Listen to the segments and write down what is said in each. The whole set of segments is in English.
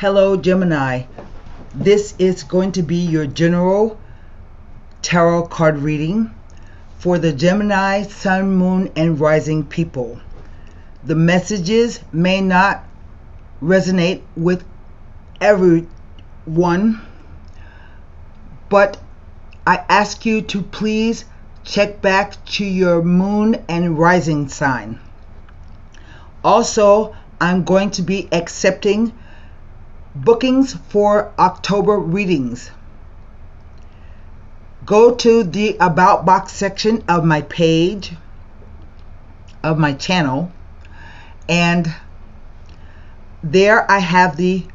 Hello Gemini, this is going to be your general tarot card reading for the Gemini, Sun, Moon, and Rising people. The messages may not resonate with everyone, but I ask you to please check back to your Moon and Rising sign. Also, I'm going to be accepting bookings for October readings. Go to the About box section of my page, of my channel, and there I have the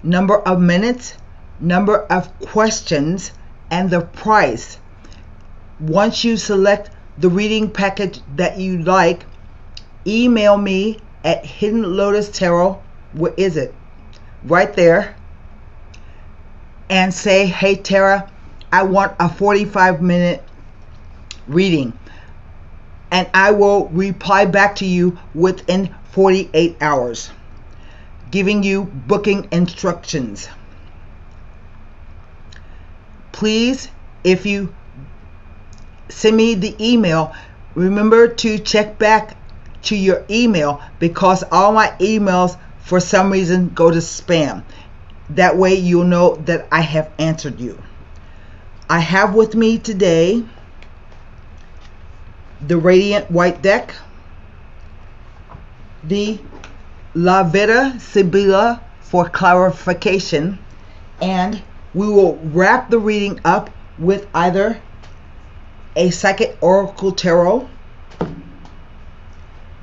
number of minutes, number of questions, and the price. Once you select the reading package that you like, email me at Hidden Lotus Tarot, where is it? Right there, and say, hey Tara, I want a 45-minute reading, and I will reply back to you within 48 hours, giving you booking instructions. Please, if you send me the email, remember to check back to your email, because all my emails for some reason go to spam. That way you'll know that I have answered you. I have with me today the Radiant White deck, the La Vida Sibilla for clarification, and we will wrap the reading up with either a Psychic Oracle Tarot,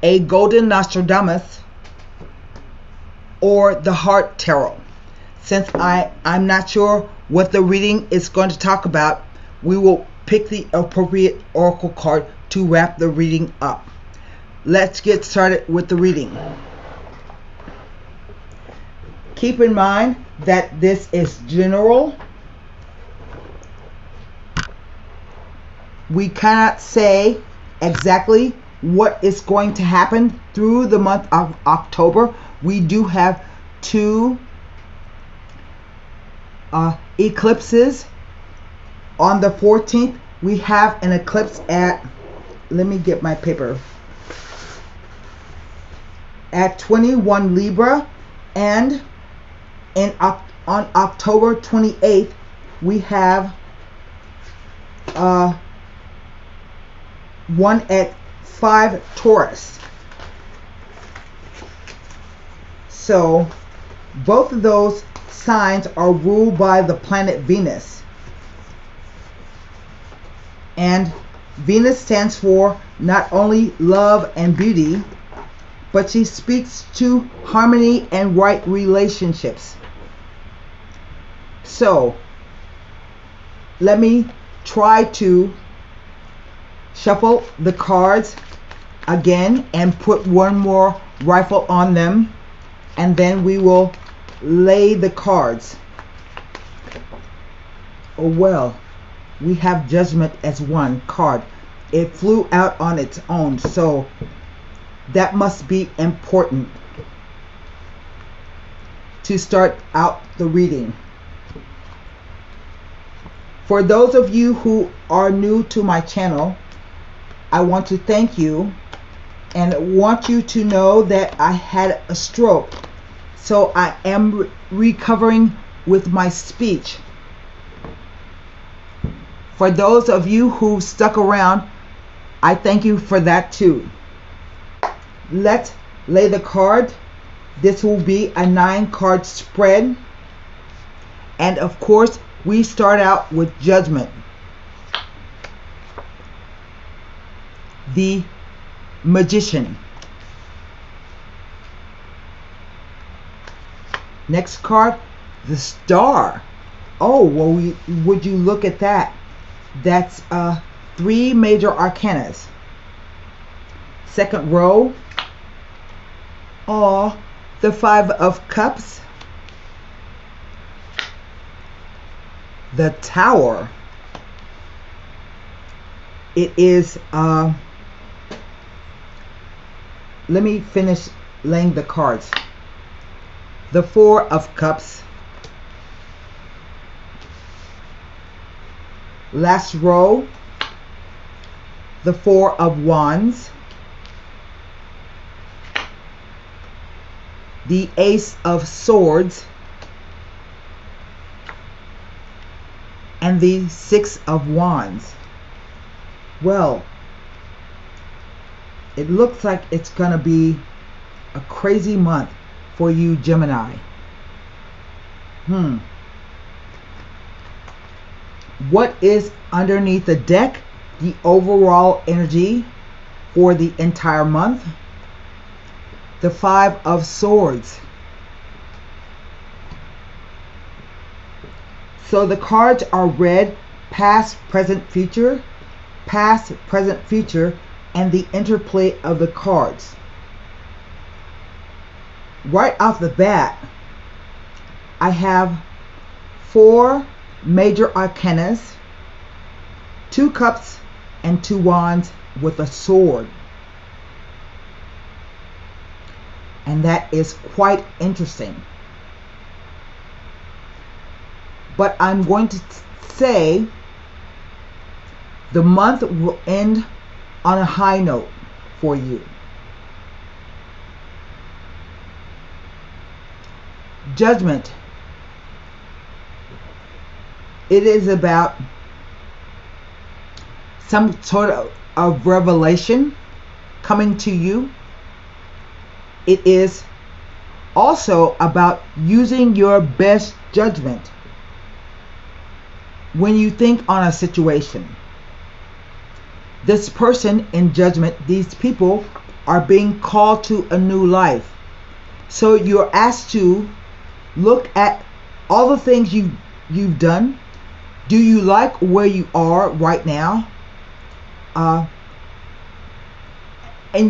a Golden Nostradamus, or the Heart Tarot. Since I'm not sure what the reading is going to talk about, we will pick the appropriate oracle card to wrap the reading up. Let's get started with the reading. Keep in mind that this is general. We cannot say exactly what is going to happen through the month of October. We do have two eclipses. On the 14th, we have an eclipse at, let me get my paper, at 21 Libra, and on October 28th, we have one at 5 Taurus. So both of those signs are ruled by the planet Venus, and Venus stands for not only love and beauty, but she speaks to harmony and right relationships. So let me try to shuffle the cards again and put one more rifle on them, and then we will lay the cards. Oh well, we have Judgment as one card. It flew out on its own, so that must be important to start out the reading. For those of you who are new to my channel, I want to thank you and want you to know that I had a stroke, so I am recovering with my speech. For those of you who stuck around, I thank you for that too. Let's lay the card. This will be a 9-card spread, and of course we start out with Judgment, the Magician. Next card, the Star. Oh, well, would you look at that? That's 3 major arcanas. Second row, the 5 of Cups, the Tower. It is let me finish laying the cards. the Four of Cups. Last row, the Four of Wands, the Ace of Swords, and the Six of Wands. Well, it looks like it's gonna be a crazy month for you, Gemini. What is underneath the deck? The overall energy for the entire month. The Five of Swords. So the cards are red, past, present, future, and the interplay of the cards. Right off the bat, I have 4 major arcanas, 2 cups, and 2 wands with a sword. And that is quite interesting. But I'm going to say the month will end on a high note for you. Judgment. It is about some sort of revelation coming to you. It is also about using your best judgment when you think on a situation. This person in judgment, these people are being called to a new life. So you're asked to look at all the things you've done. Do you like where you are right now? And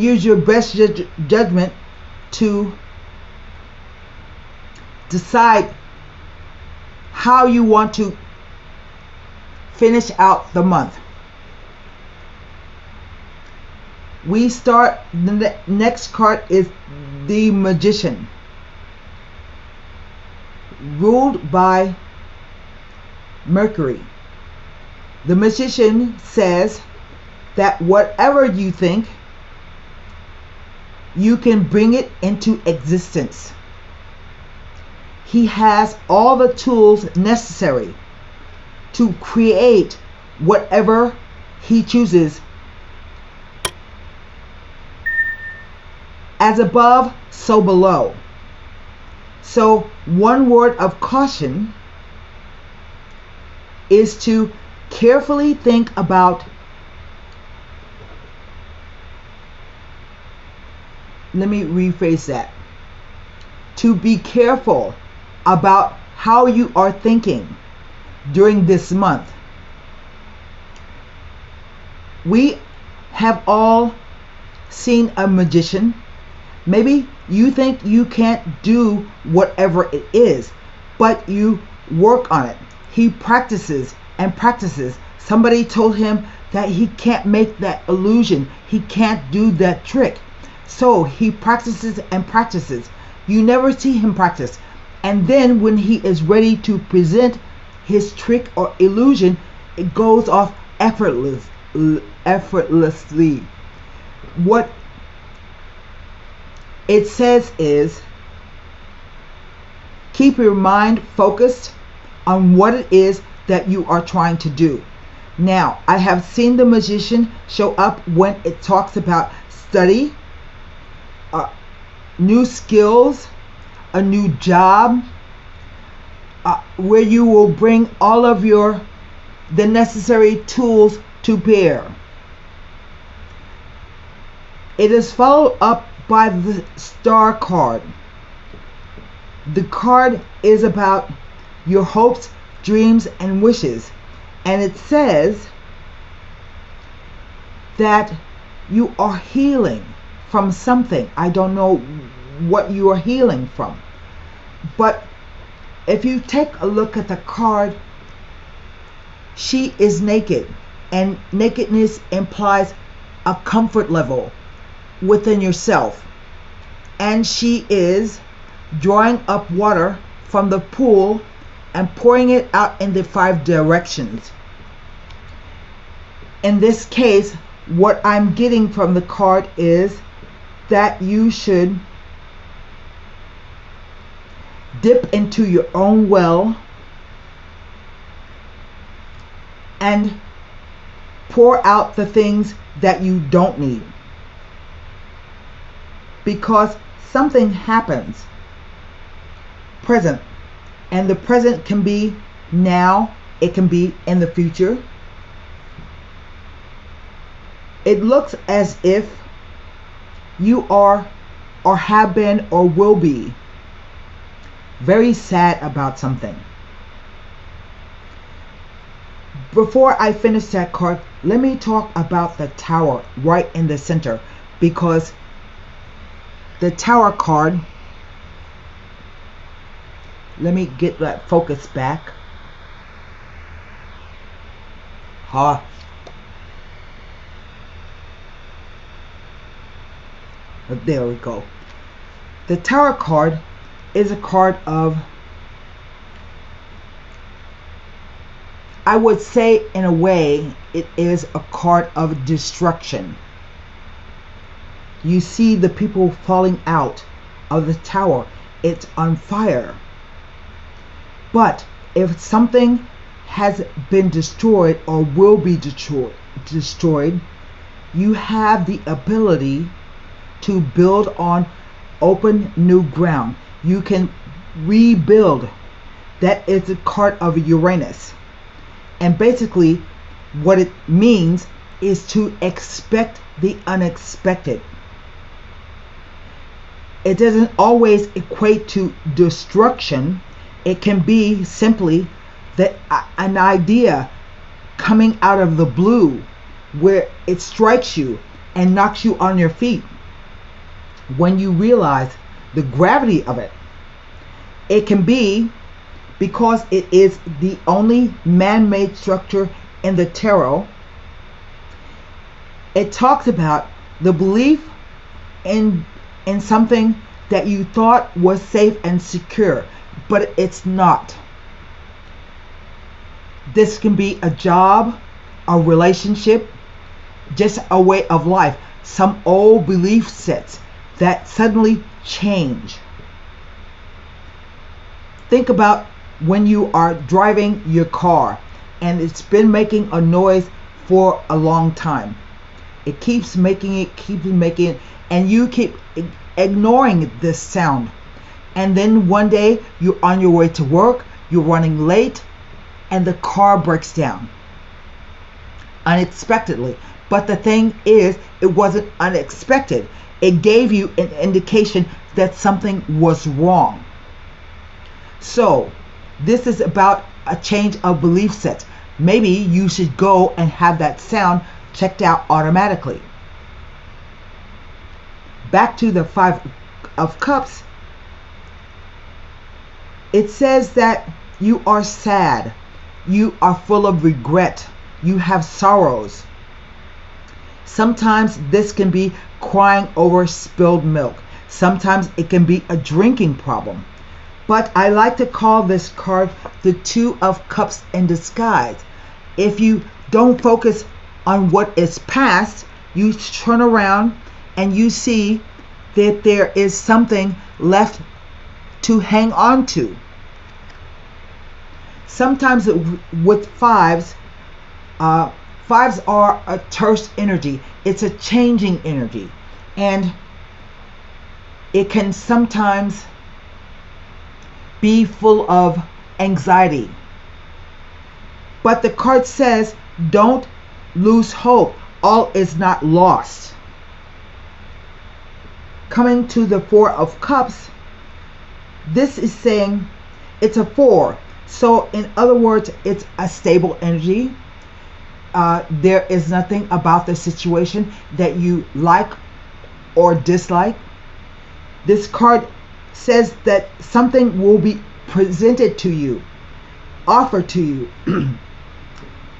use your best judgment to decide how you want to finish out the month. We start, the next card is the Magician, ruled by Mercury. The Magician says that whatever you think, you can bring it into existence. He has all the tools necessary to create whatever he chooses. As above, so below. So one word of caution is to carefully think about, let me rephrase that, to be careful about how you are thinking during this month. We have all seen a magician. Maybe you think you can't do whatever it is, but you work on it. He practices and practices. Somebody told him that he can't make that illusion. He can't do that trick. So he practices and practices. You never see him practice. And then when he is ready to present his trick or illusion, it goes off effortlessly. What it says is, keep your mind focused on what it is that you are trying to do. Now, I have seen the Magician show up when it talks about study, new skills, a new job, where you will bring all of the necessary tools to bear. It is followed up by the Star card. The card is about your hopes, dreams, and wishes. And it says that you are healing from something. I don't know what you are healing from. But if you take a look at the card, she is naked. And nakedness implies a comfort level within yourself. And she is drawing up water from the pool and pouring it out in the 5 directions. In this case, what I'm getting from the card is that you should dip into your own well and pour out the things that you don't need, because something happens present, and the present can be now, it can be in the future. It looks as if you are or have been or will be very sad about something. Before I finish that card, let me talk about the Tower right in the center, because the Tower card, let me get that focus back. There we go. The Tower card is a card of, I would say in a way, it is a card of destruction. You see the people falling out of the tower. It's on fire. But if something has been destroyed or will be destroyed, you have the ability to build on open new ground. You can rebuild. That is a card of Uranus. And basically what it means is to expect the unexpected. It doesn't always equate to destruction. It can be simply that an idea coming out of the blue where it strikes you and knocks you on your feet. When you realize the gravity of it, it can be because it is the only man-made structure in the tarot. It talks about the belief in something that you thought was safe and secure, but it's not. This can be a job, a relationship, just a way of life, some old belief sets that suddenly change. Think about when you are driving your car and it's been making a noise for a long time. It keeps making it, and you keep ignoring this sound. And then one day you're on your way to work, you're running late, and the car breaks down unexpectedly. But the thing is, it wasn't unexpected. It gave you an indication that something was wrong. So this is about a change of belief set. Maybe you should go and have that sound checked out automatically. Back to the 5 of Cups. It says that you are sad. You are full of regret. You have sorrows. Sometimes this can be crying over spilled milk. Sometimes it can be a drinking problem. But I like to call this card the 2 of Cups in disguise. If you don't focus on what is past, you turn around and you see that there is something left to hang on to. Sometimes with fives are a terse energy. It's a changing energy, and it can sometimes be full of anxiety. But the card says, don't lose hope. All is not lost. Coming to the 4 of Cups, this is saying it's a 4. So in other words, it's a stable energy. There is nothing about the situation that you like or dislike. This card says that something will be presented to you, offered to you.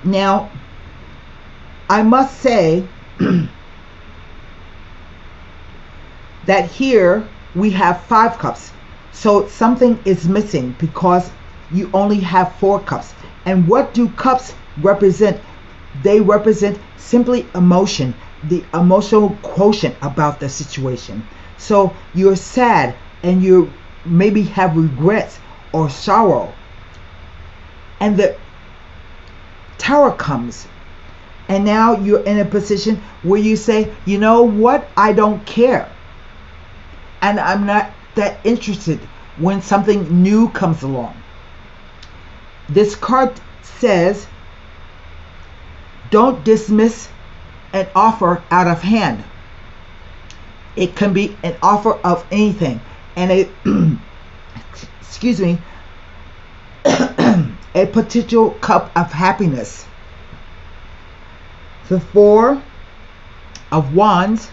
Now, I must say that here we have 5 cups. So something is missing because you only have 4 cups. And what do cups represent? They represent simply emotion, the emotional quotient about the situation. So you're sad and you maybe have regrets or sorrow. And the Tower comes. And now you're in a position where you say, you know what? I don't care. And I'm not that interested when something new comes along. This card says, don't dismiss an offer out of hand. It can be an offer of anything. And excuse me, a potential cup of happiness. The 4 of Wands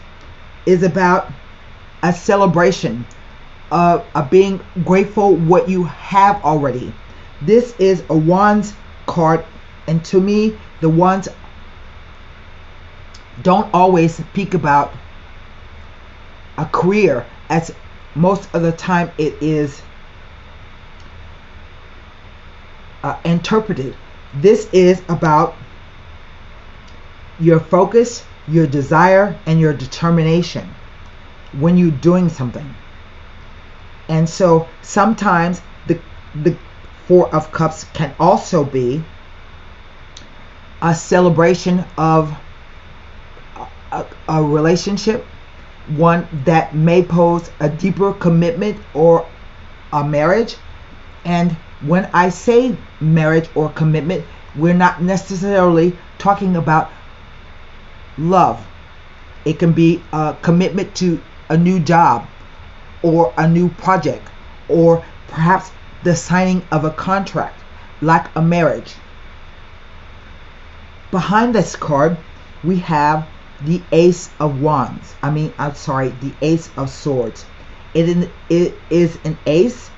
is about a celebration of being grateful what you have already. This is a Wands card, and to me, the Wands don't always speak about a career, as most of the time it is interpreted. This is about your focus, your desire, and your determination when you're doing something. And so sometimes the 4 of Cups can also be a celebration of a relationship, one that may pose a deeper commitment or a marriage. And when I say marriage or commitment, we're not necessarily talking about love. It can be a commitment to a new job or a new project, or perhaps the signing of a contract like a marriage. Behind this card, we have the Ace of Wands. The Ace of Swords. It is an ace,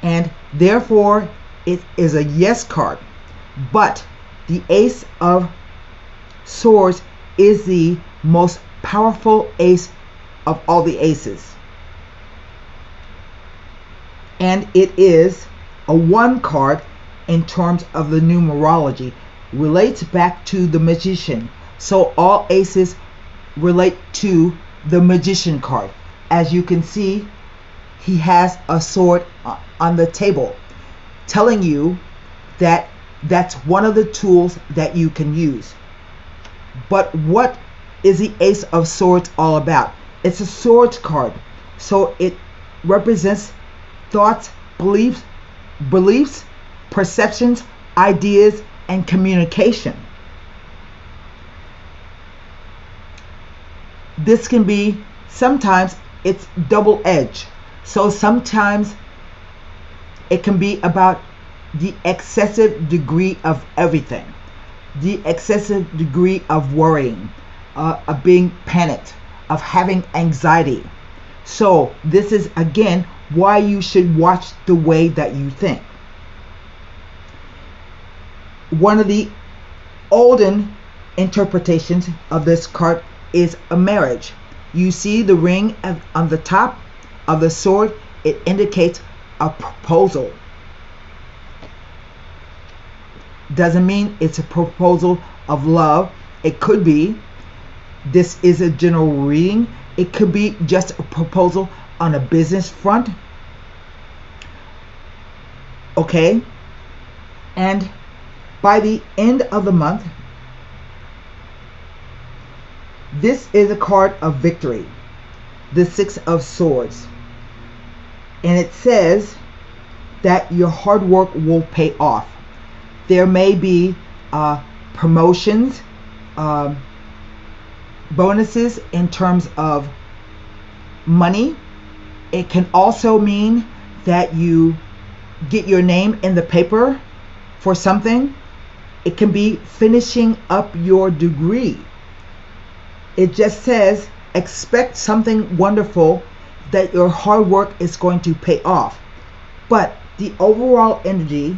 and therefore it is a yes card. But the Ace of Swords is the most powerful ace of all the aces. And it is a 1 card in terms of the numerology. Relates back to the Magician. So all aces relate to the Magician card. As you can see, he has a sword on the table, telling you that that's one of the tools that you can use. But what is the Ace of Swords all about? It's a swords card. So it represents thoughts, beliefs, perceptions, ideas, and communication. This can be, sometimes it's double-edged. So sometimes it can be about the excessive degree of everything. The excessive degree of worrying, of being panicked, of having anxiety. So this is again why you should watch the way that you think. One of the olden interpretations of this card is a marriage. You see the ring on the top of the sword. It indicates a proposal. Doesn't mean it's a proposal of love. It could be. This is a general reading. It could be just a proposal on a business front. Okay? And by the end of the month, this is a card of victory. The 6 of Swords. And it says that your hard work will pay off. There may be promotions, bonuses in terms of money. It can also mean that you get your name in the paper for something. It can be finishing up your degree. It just says expect something wonderful, that your hard work is going to pay off. But the overall energy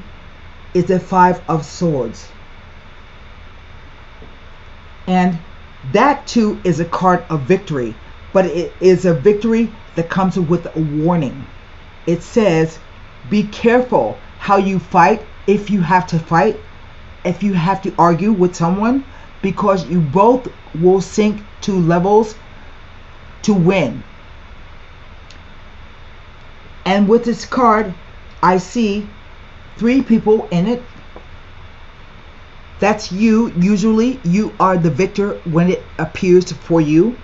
is the 5 of Swords. And that too is a card of victory, but it is a victory that comes with a warning. it says, be careful how you fight if you have to fight, if you have to argue with someone, because you both will sink to levels to win. And with this card, I see 3 people in it. That's you. Usually you are the victor when it appears for you.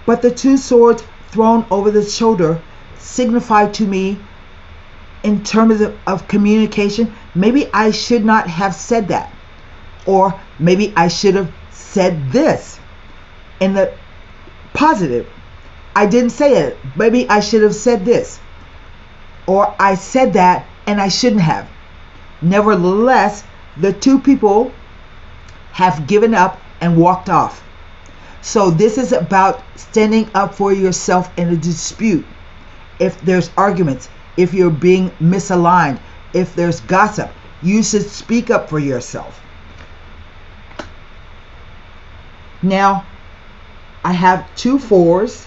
But the 2 swords thrown over the shoulder signify to me, in terms of communication, maybe I should not have said that. Or maybe I should have said this in the positive. I didn't say it. Maybe I should have said this. Or I said that and I shouldn't have. Nevertheless, the 2 people have given up and walked off. So this is about standing up for yourself in a dispute. If there's arguments, if you're being misaligned, if there's gossip, you should speak up for yourself. Now, I have 2 4s,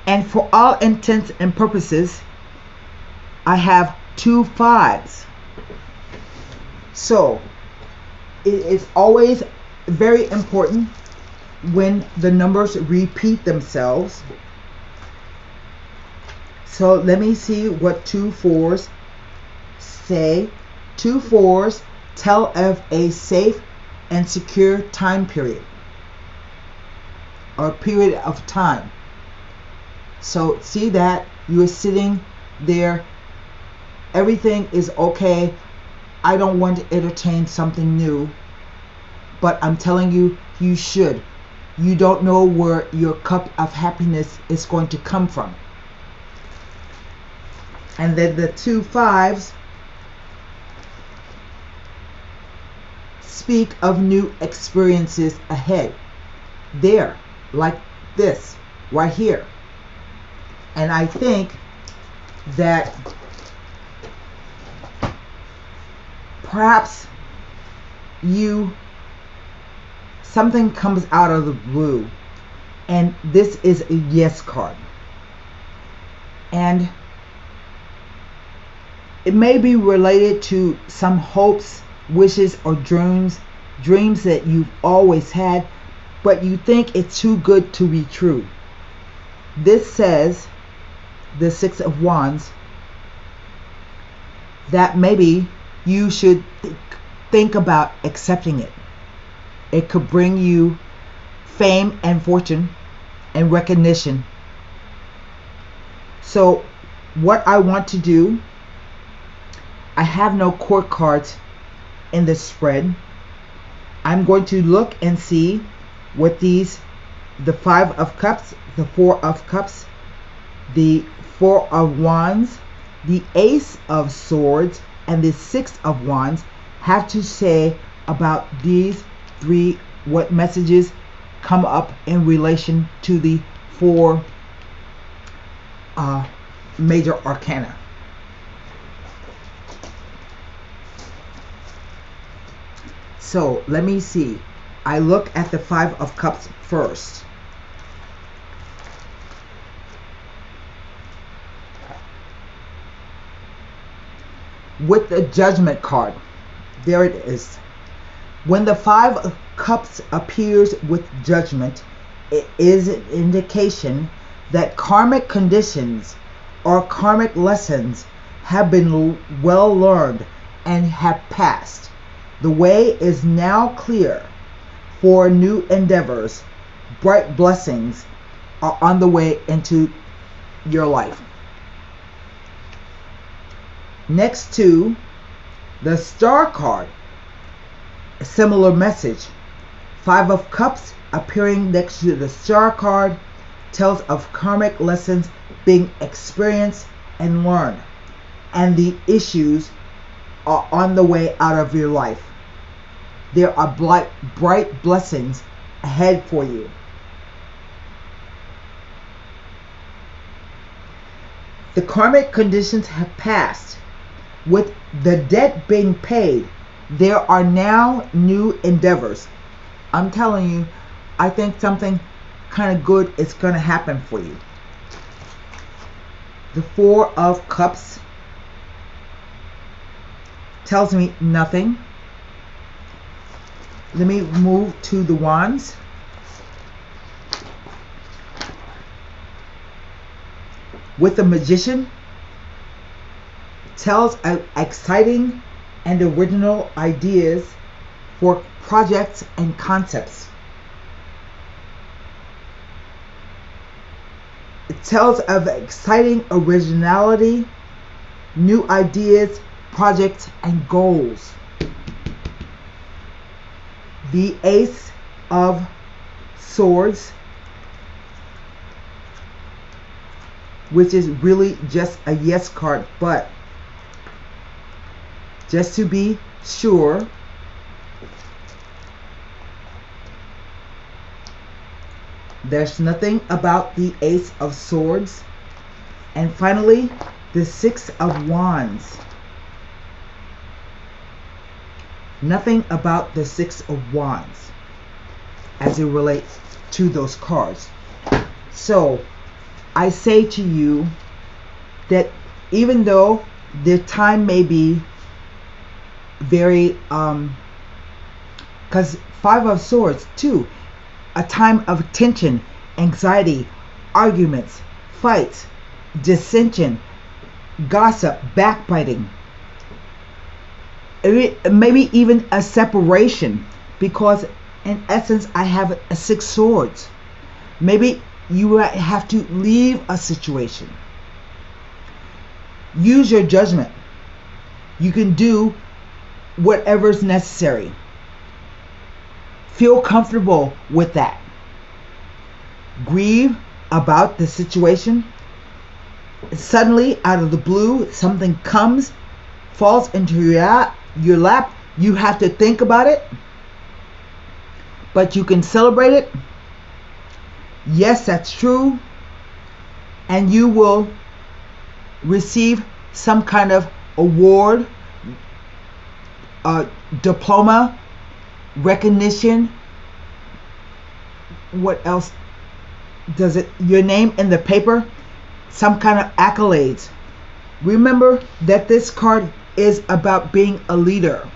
and for all intents and purposes, I have 2 5s. So, it is always very important when the numbers repeat themselves. So let me see what 2 4s say. 2 4s tell of a safe and secure time period, or period of time. So see that you are sitting there, everything is okay. I don't want to entertain something new, but I'm telling you, you should. You don't know where your cup of happiness is going to come from. And then the 2 5s speak of new experiences ahead. There, like this, right here. And I think that perhaps something comes out of the blue, and this is a yes card. And it may be related to some hopes, wishes, or dreams that you've always had, but you think it's too good to be true. This says, the 6 of Wands, that maybe you should think about accepting it. It could bring you fame and fortune and recognition. So what I want to do, I have no court cards in this spread. I'm going to look and see what the 5 of Cups, the 4 of Cups, the 4 of Wands, the Ace of Swords, and the 6 of Wands have to say about these 3, what messages come up in relation to the 4 major arcana. So let me see. I look at the 5 of Cups first. With the Judgment card, there it is. When the 5 of Cups appears with Judgment, it is an indication that karmic conditions or karmic lessons have been well learned and have passed. The way is now clear for new endeavors. Bright blessings are on the way into your life. Next to the Star card, a similar message. 5 of Cups appearing next to the Star card tells of karmic lessons being experienced and learned, and the issues are on the way out of your life. There are bright blessings ahead for you. The karmic conditions have passed. With the debt being paid, there are now new endeavors. I'm telling you, I think something kind of good is going to happen for you. The Four of Cups tells me nothing. Let me move to the Wands. With the Magician, tells exciting and original ideas for projects and concepts. It tells of exciting originality, new ideas, projects, and goals. The Ace of Swords, which is really just a yes card, but just to be sure, there's nothing about the Ace of Swords. And finally, the Six of Wands. Nothing about the Six of Wands as it relates to those cards. So I say to you that even though the time may be very because Five of Swords too, a time of tension, anxiety, arguments, fights, dissension, gossip, backbiting, maybe even a separation, because in essence I have a Six Swords. Maybe you have to leave a situation. Use your judgment. You can do whatever's necessary. Feel comfortable with that. Grieve about the situation. Suddenly, out of the blue, something comes, falls into your lap. You have to think about it, but you can celebrate it. Yes, that's true. And you will receive some kind of award, diploma, recognition. What else does it? Your name in the paper, some kind of accolades. Remember that this card is about being a leader.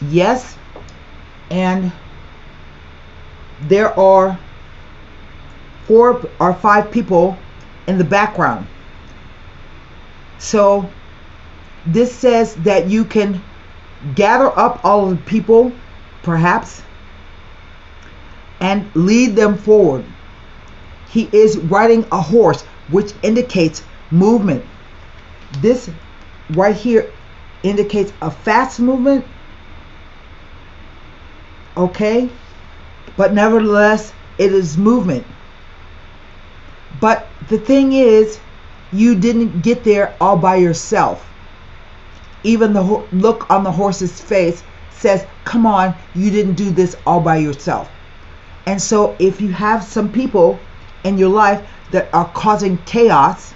Yes, and there are 4 or 5 people in the background. So this says that you can gather up all of the people, perhaps, and lead them forward. He is riding a horse, which indicates movement. This right here indicates a fast movement, okay? But nevertheless, it is movement. But the thing is, you didn't get there all by yourself. Even the look on the horse's face says, come on, you didn't do this all by yourself. And so if you have some people in your life that are causing chaos,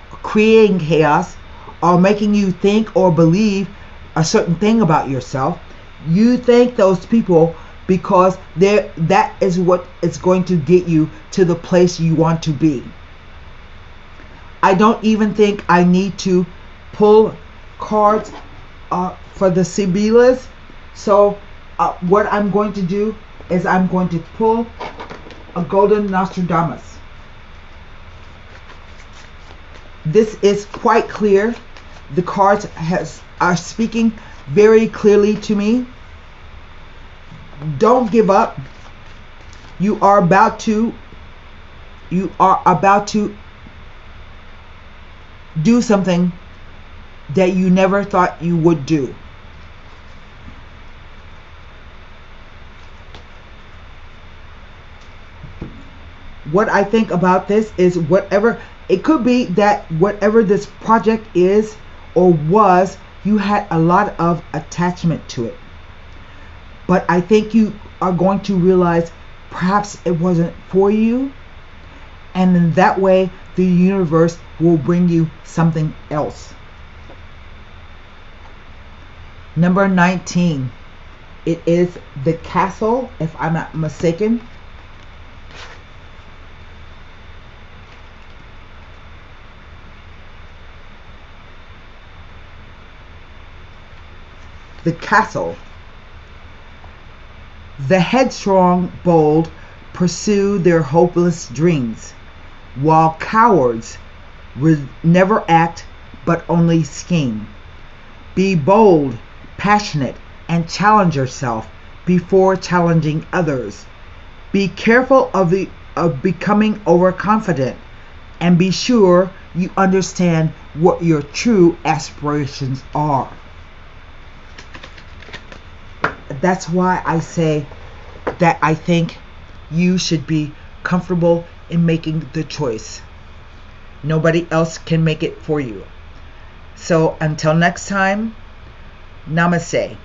creating chaos, or making you think or believe a certain thing about yourself, you thank those people, because that is what is going to get you to the place you want to be. I don't even think I need to pull cards for the Sibyllus. So what I'm going to do is I'm going to pull a Golden Nostradamus. This is quite clear. The cards are speaking very clearly to me. Don't give up. You are about to do something that you never thought you would do. What I think about this is, whatever it could be, that whatever this project is or was, you had a lot of attachment to it. But I think you are going to realize perhaps it wasn't for you, and in that way the universe will bring you something else. Number 19. It is the Castle, if I'm not mistaken. the castle. The headstrong, bold pursue their hopeless dreams, while cowards never act but only scheme. Be bold, passionate, and challenge yourself before challenging others. Be careful of becoming overconfident, and be sure you understand what your true aspirations are. That's why I say that I think you should be comfortable in making the choice. Nobody else can make it for you. So until next time, namaste.